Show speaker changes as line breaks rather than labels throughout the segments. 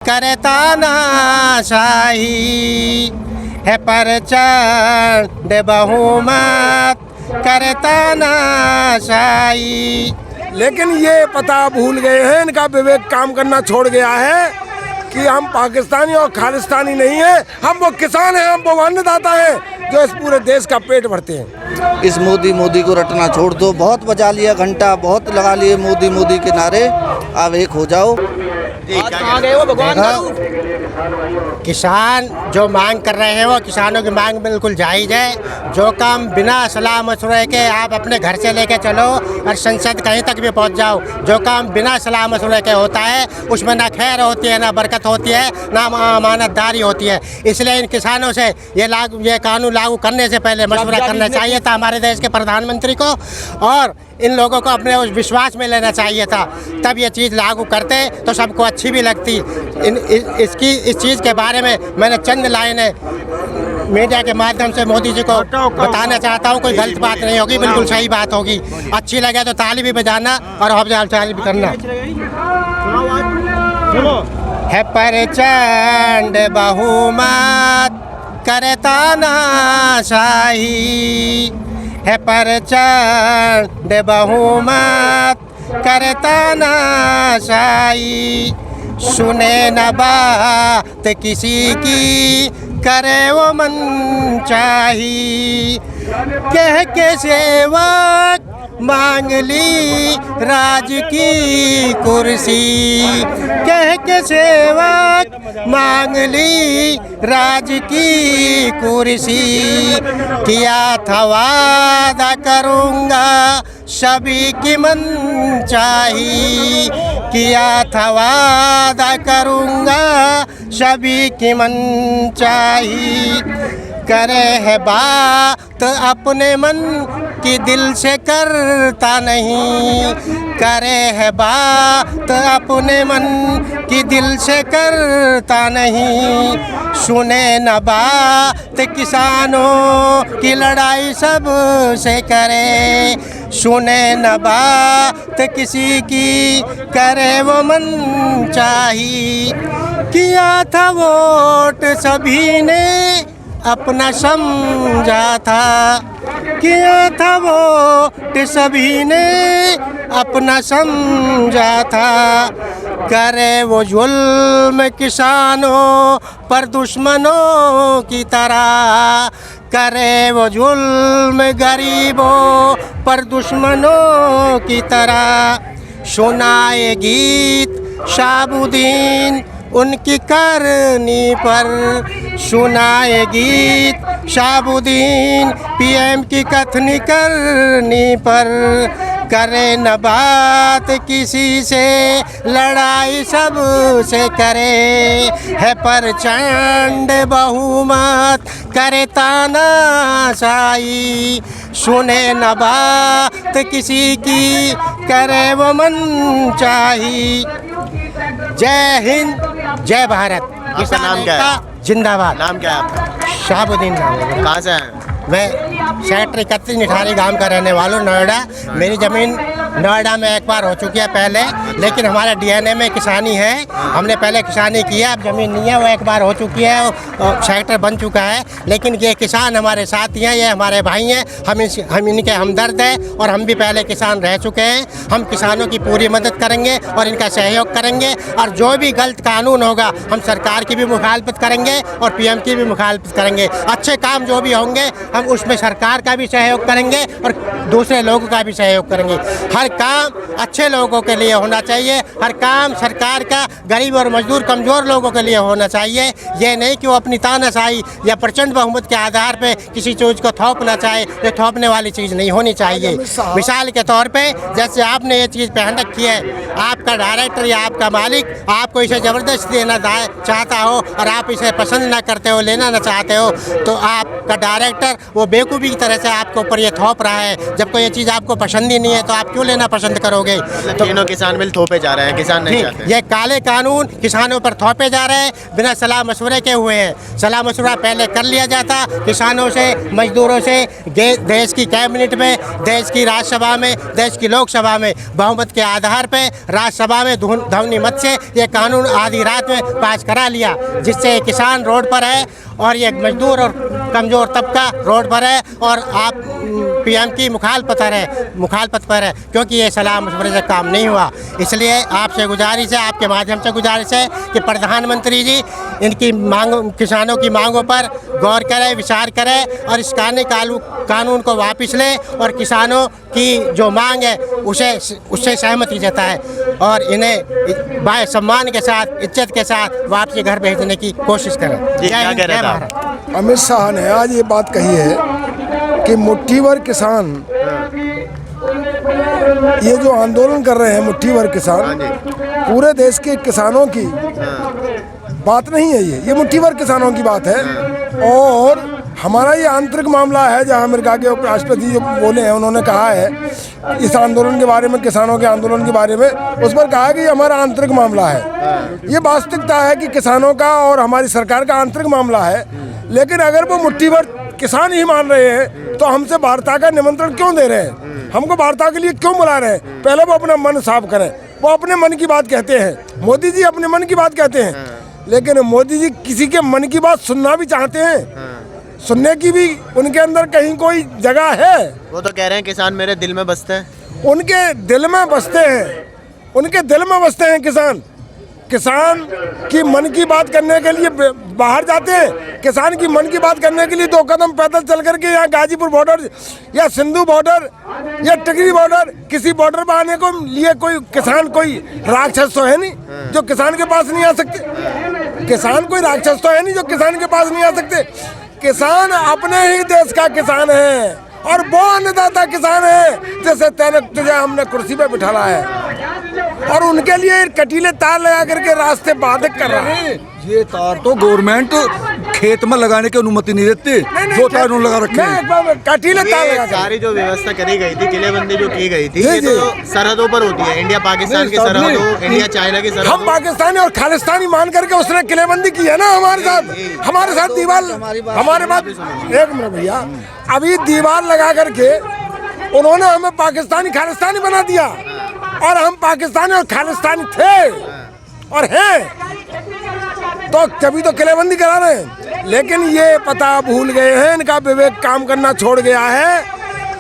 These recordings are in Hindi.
करे तानाशाही है प्रचंड बहुमत करे तानाशाही।
लेकिन ये पता भूल गए हैं, इनका विवेक काम करना छोड़ गया है कि हम पाकिस्तानी और खालिस्तानी नहीं हैं, हम वो किसान हैं, हम वो अन्नदाता हैं जो इस पूरे देश का पेट भरते हैं।
इस मोदी को रटना छोड़ दो। बहुत बजा लिया घंटा, बहुत लगा लिए मोदी के नारे। अब एक हो जाओ।
किसान जो मांग कर रहे हैं वो किसानों की मांग बिल्कुल जायज़ है। जो काम बिना सलाह मशवरे के आप अपने घर से लेके चलो और संसद कहीं तक भी पहुंच जाओ, जो काम बिना सलाह मशवरे के होता है उसमें ना खैर होती है, ना बरकत होती है, ना अमानतदारी होती है। इसलिए इन किसानों से ये कानून लागू करने से पहले मशवरा करना चाहिए था हमारे देश के प्रधानमंत्री को, और इन लोगों को अपने उस विश्वास में लेना चाहिए था। तब ये चीज़ लागू करते तो सबको अच्छी भी लगती। इस चीज़ के बारे में मैंने चंद लाइनें मीडिया के माध्यम से मोदी जी को बताना चाहता हूँ। कोई गलत बात नहीं होगी, बिल्कुल सही बात होगी। अच्छी लगे तो ताली भी बजाना और हौसला अफजाई भी करना। है प्रचंड बहुमत करे तानाशाही है प्रचंड बहुमत करे तानाशाही। सुने न बात किसी की करे वो मनचाही। कह के सेवक मांग ली राज की कुर्सी। कह के सेवक मांग ली राज की कुर्सी। किया था वादा करूँगा सभी की मनचाही। किया था वादा करूँगा सभी की मनचाही। करे है बात अपने मन की दिल से करता नहीं। करे है बात अपने मन की दिल से करता नहीं। सुने न बात किसानों की लड़ाई सब से करे। सुने न बात किसी की करे वो मनचाही। किया था वोट सभी ने अपना समझा था। किया था वोट सभी ने अपना समझा था। करे वो जुल्म किसानों पर दुश्मनों की तरह। करे वो जुल्म गरीबों पर दुश्मनों की तरह। सुनाए गीत शाबुद्दीन उनकी करनी पर। सुनाए गीत शाबुद्दीन पीएम की कथनी करनी पर। करे न बात किसी से लड़ाई सब से करे। है प्रचंड बहुमत करे तानाशाही। सुने न बात किसी की करे वो मनचाही। जय हिंद, जय भारत।
आपका नाम क्या है?
जिंदाबाद।
नाम क्या है आपका?
शाहबुद्दीन नाम है।
कहाँ से हैं?
मैं सेक्टर 31 निठारी गांव का रहने वाला हूँ, नोएडा। मेरी ज़मीन नोएडा में एक बार हो चुकी है पहले, लेकिन हमारे डीएनए में किसानी है। हमने पहले किसानी की है, अब ज़मीन नहीं है, वो एक बार हो चुकी है, सेक्टर बन चुका है। लेकिन ये किसान हमारे साथी हैं, ये हमारे भाई हैं, हम इनके हमदर्द हैं और हम भी पहले किसान रह चुके हैं। हम किसानों की पूरी मदद करेंगे और इनका सहयोग करेंगे, और जो भी गलत कानून होगा हम सरकार की भी मुखालफत करेंगे और पीएम की भी मुखालफत करेंगे। अच्छे काम जो भी होंगे हम उसमें सरकार का भी सहयोग करेंगे और दूसरे लोगों का भी सहयोग करेंगे। हर काम अच्छे लोगों के लिए होना चाहिए। हर काम सरकार का गरीब और मजदूर कमज़ोर लोगों के लिए होना चाहिए। ये नहीं कि वो अपनी तानाशाही या प्रचंड बहुमत के आधार पे किसी चीज़ को थोपना चाहे। ये थोपने वाली चीज़ नहीं होनी चाहिए। मिसाल के तौर पे जैसे आपने ये चीज़ पहन रखी है, आपका डायरेक्टर या आपका मालिक आपको इसे ज़बरदस्ती देना चाहता हो और आप इसे पसंद ना करते हो, लेना ना चाहते हो, तो आपका डायरेक्टर वो बेवकूफ़ी की तरह से आपके ऊपर ये थोप रहा है। जब कोई ये चीज़ आपको पसंद ही नहीं है तो आप क्यों लेना पसंद करोगे?
तो तीनों किसान मिल थोपे जा रहे हैं, किसान नहीं चाहते।
ये काले कानून किसानों पर थोपे जा रहे हैं, बिना सलाह मशवरे के हुए हैं। सलाह मशवरा पहले कर लिया जाता किसानों से, मजदूरों से, देश की कैबिनेट में, देश की राज्यसभा में, देश की लोकसभा में बहुमत के आधार पर राज्यसभा में ध्वनि मत से ये कानून आधी रात में पास करा लिया, जिससे किसान रोड पर है और ये मजदूर और कमज़ोर तबका रोड पर है और आप पीएम की मुखालफत पर है, क्योंकि ये सलाह मशवरे से काम नहीं हुआ। इसलिए आपसे गुजारिश है, आपके माध्यम से गुजारिश है कि प्रधानमंत्री जी इनकी मांग, किसानों की मांगों पर गौर करें, विचार करें और इस कानून को वापस लें और किसानों की जो मांग है उससे सहमति जताएं और इन्हें बाय सम्मान के साथ, इज्जत के साथ वापसी घर भेजने की कोशिश करें। जय हिंद, जय भारत।
अमित शाह ने आज ये बात कही है कि मुट्ठी भर किसान, ये जो आंदोलन कर रहे हैं मुट्ठी भर किसान, पूरे देश के किसानों की बात नहीं है, ये मुट्ठी भर किसानों की बात है। और हमारा ये आंतरिक मामला है, जहां अमेरिका के उपराष्ट्रपति जो बोले हैं, उन्होंने कहा है इस आंदोलन के बारे में, किसानों के आंदोलन के बारे में, उस पर कहा कि ये हमारा आंतरिक मामला है। ये वास्तविकता है कि किसानों का और हमारी सरकार का आंतरिक मामला है। लेकिन अगर वो मुट्ठी भर किसान ही मान रहे हैं तो हमसे वार्ता का निमंत्रण क्यों दे रहे हैं, हमको वार्ता के लिए क्यों बुला रहे हैं? पहले वो अपना मन साफ करें। वो अपने मन की बात कहते हैं, मोदी जी अपने मन की बात कहते हैं, लेकिन मोदी जी किसी के मन की बात सुनना भी चाहते हैं, सुनने की भी उनके अंदर कहीं कोई जगह है।
वो तो कह रहे हैं किसान मेरे दिल में बसते हैं,
उनके दिल में बसते हैं, उनके दिल में बसते हैं किसान। किसान की मन की बात करने के लिए बाहर जाते हैं, किसान की मन की बात करने के लिए 2 कदम पैदल चल करके यहाँ गाजीपुर बॉर्डर या सिंधु बॉर्डर या टिकरी बॉर्डर, किसी बॉर्डर पर आने को लिए कोई किसान कोई राक्षस तो है नहीं जो किसान के पास नहीं आ सकते। किसान कोई राक्षस तो है नहीं जो किसान के पास नहीं आ सकते। किसान अपने ही देश का किसान है और वो अन्नदाता किसान है जैसे तुझे हमने कुर्सी पे बिठाला है और उनके लिए कटीले तार लगा करके रास्ते बाधित कर रहा है।
ये तार तो गवर्नमेंट खेत में लगाने की अनुमति नहीं देती, जो तार उन्होंने लगा रखे हैं।
कटीले तार लगा
सारी जो व्यवस्था करी गई थी, किलेबंदी जो की गई थी, ये तो सरहदों पर होती है, इंडिया पाकिस्तान की सरहद हो, इंडिया चाइना की सरहद हो।
हम पाकिस्तानी और खालिस्तानी मान करके उसने किलेबंदी की है ना हमारे साथ दीवार, हमारे बात एक मिनट भैया, अभी दीवार लगा करके उन्होंने हमें पाकिस्तानी खालिस्तानी बना दिया और हम पाकिस्तानी और खालिस्तानी थे और हैं, तो कभी तो किलेबंदी करा रहे हैं। लेकिन ये पता भूल गए हैं, इनका विवेक काम करना छोड़ गया है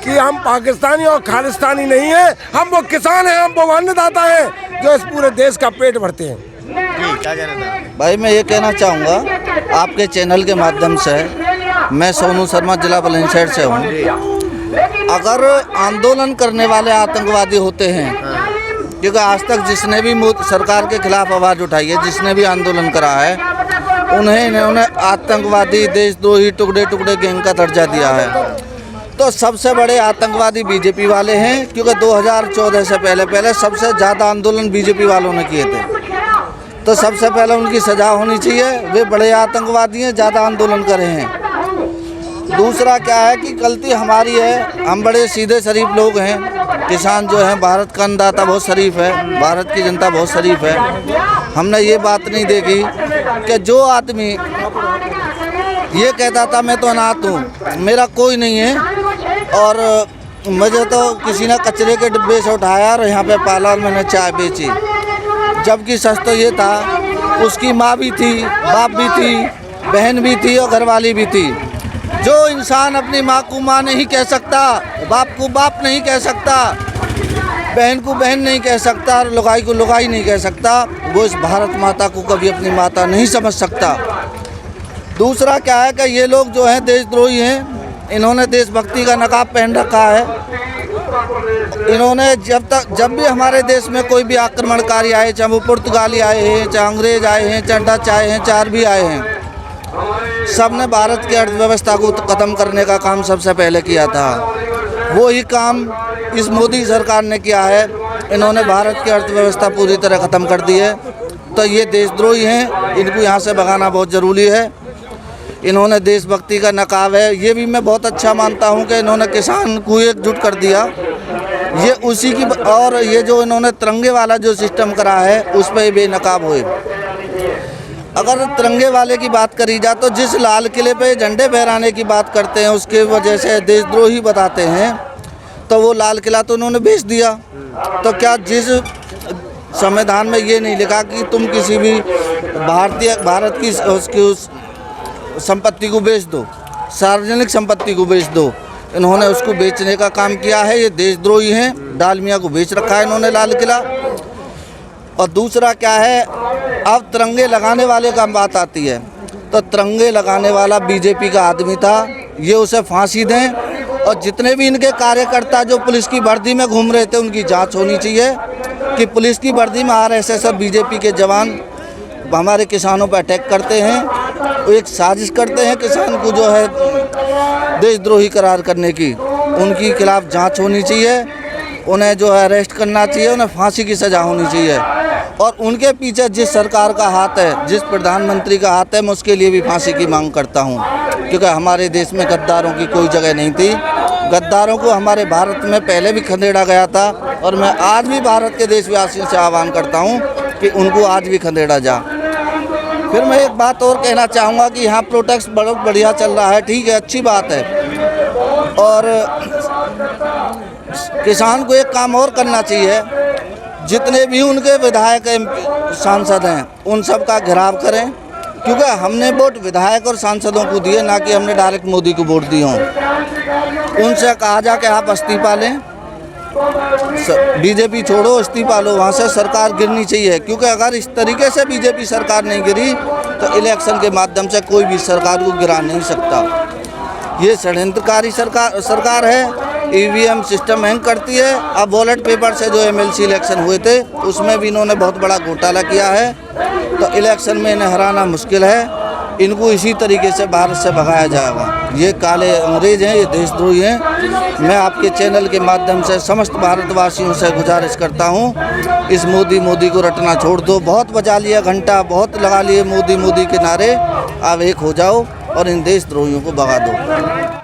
कि हम पाकिस्तानी और खालिस्तानी नहीं है, हम वो किसान हैं, हम वो अन्नदाता हैं जो इस पूरे देश का पेट भरते हैं।
क्या कहना था
भाई? मैं ये कहना चाहूँगा आपके चैनल के माध्यम से, मैं सोनू शर्मा जिला बुलंदशहर से हूँ। अगर आंदोलन करने वाले आतंकवादी होते हैं, क्योंकि आज तक जिसने भी सरकार के खिलाफ आवाज़ उठाई है, जिसने भी आंदोलन करा है, इन्होंने आतंकवादी, देशद्रोही, टुकड़े टुकड़े गैंग का दर्जा दिया है। तो सबसे बड़े आतंकवादी बीजेपी वाले हैं, क्योंकि 2014 से पहले सबसे ज़्यादा आंदोलन बीजेपी वालों ने किए थे। तो सबसे पहले उनकी सज़ा होनी चाहिए, वे बड़े आतंकवादी हैं, ज़्यादा आंदोलन करे हैं। दूसरा क्या है कि गलती हमारी है, हम बड़े सीधे शरीफ लोग हैं। किसान जो है, भारत का अन्नदाता बहुत शरीफ है, भारत की जनता बहुत शरीफ है। हमने ये बात नहीं देखी कि जो आदमी ये कहता था मैं तो अनाथ हूँ, मेरा कोई नहीं है, और मुझे तो किसी ने कचरे के डिब्बे से उठाया और यहाँ पे पाला और मैंने चाय बेची, जबकि सच तो ये था उसकी माँ भी थी, बाप भी थी, बहन भी थी और घरवाली भी थी। जो इंसान अपनी माँ को माँ नहीं कह सकता, बाप को बाप नहीं कह सकता, बहन को बहन नहीं कह सकता और लुगाई को लुगाई नहीं कह सकता, वो इस भारत माता को कभी अपनी माता नहीं समझ सकता। दूसरा क्या है कि ये लोग जो हैं देशद्रोही हैं, इन्होंने देशभक्ति का नकाब पहन रखा है। इन्होंने जब भी हमारे देश में कोई भी आक्रमणकारी आए, चाहे वो पुर्तगाली आए हैं, चाहे अंग्रेज आए हैं, चाहे डच आए हैं, चाहे भी आए हैं, सब ने भारत की अर्थव्यवस्था को ख़त्म करने का काम सबसे पहले किया था। वो ही काम इस मोदी सरकार ने किया है। इन्होंने भारत की अर्थव्यवस्था पूरी तरह ख़त्म कर दी है। तो ये देशद्रोही हैं, इनको यहाँ से भगाना बहुत ज़रूरी है। इन्होंने देशभक्ति का नकाब है, ये भी मैं बहुत अच्छा मानता हूँ कि इन्होंने किसान को एकजुट कर दिया। ये उसी की और ये जो इन्होंने तिरंगे वाला जो सिस्टम करा है उस पर बेनकाब हुए। अगर तिरंगे वाले की बात करी जाए तो जिस लाल किले पे झंडे फहराने की बात करते हैं उसके वजह से देशद्रोही बताते हैं, तो वो लाल किला तो उन्होंने बेच दिया। तो क्या जिस संविधान में ये नहीं लिखा कि तुम किसी भी भारत की उसकी उस संपत्ति को बेच दो, सार्वजनिक संपत्ति को बेच दो, इन्होंने उसको बेचने का काम किया है। ये देशद्रोही हैं, डालमिया को बेच रखा है इन्होंने लाल किला। और दूसरा क्या है, अब तिरंगे लगाने वाले का बात आती है तो तिरंगे लगाने वाला बीजेपी का आदमी था, ये उसे फांसी दें। और जितने भी इनके कार्यकर्ता जो पुलिस की वर्दी में घूम रहे थे उनकी जांच होनी चाहिए कि पुलिस की वर्दी में आरएसएस और बीजेपी के जवान हमारे किसानों पर अटैक करते हैं, एक साजिश करते हैं किसान को जो है देशद्रोही करार करने की। उनकी खिलाफ जांच होनी चाहिए, उन्हें जो है अरेस्ट करना चाहिए, उन्हें फांसी की सज़ा होनी चाहिए। और उनके पीछे जिस सरकार का हाथ है, जिस प्रधानमंत्री का हाथ है, मैं उसके लिए भी फांसी की मांग करता हूं, क्योंकि हमारे देश में गद्दारों की कोई जगह नहीं थी। गद्दारों को हमारे भारत में पहले भी खदेड़ा गया था और मैं आज भी भारत के देशवासियों से आह्वान करता हूं कि उनको आज भी खदेड़ा जा। फिर मैं एक बात और कहना चाहूँगा कि यहाँ प्रोटेस्ट बहुत बढ़िया चल रहा है, ठीक है, अच्छी बात है। और किसान को एक काम और करना चाहिए, जितने भी उनके विधायक सांसद हैं उन सब का घेराव करें, क्योंकि हमने वोट विधायक और सांसदों को दिए, ना कि हमने डायरेक्ट मोदी को वोट दिए हों। उनसे कहा जा कि आप इस्तीफा लें, बीजेपी छोड़ो, इस्तीफा लो, वहाँ से सरकार गिरनी चाहिए। क्योंकि अगर इस तरीके से बीजेपी सरकार नहीं गिरी तो इलेक्शन के माध्यम से कोई भी सरकार को गिरा नहीं सकता। ये षड्यंत्रकारी सरकार है, ईवीएम सिस्टम हैंग करती है। अब बैलेट पेपर से जो एमएलसी इलेक्शन हुए थे उसमें भी इन्होंने बहुत बड़ा घोटाला किया है, तो इलेक्शन में इन्हें हराना मुश्किल है। इनको इसी तरीके से भारत से भगाया जाएगा। ये काले अंग्रेज हैं, ये देशद्रोही हैं। मैं आपके चैनल के माध्यम से समस्त भारतवासियों से गुजारिश करता हूँ, इस मोदी को रटना छोड़ दो। बहुत बजा लिया घंटा, बहुत लगा लिए मोदी के नारे, अब एक हो जाओ और इन देशद्रोहियों को भगा दो।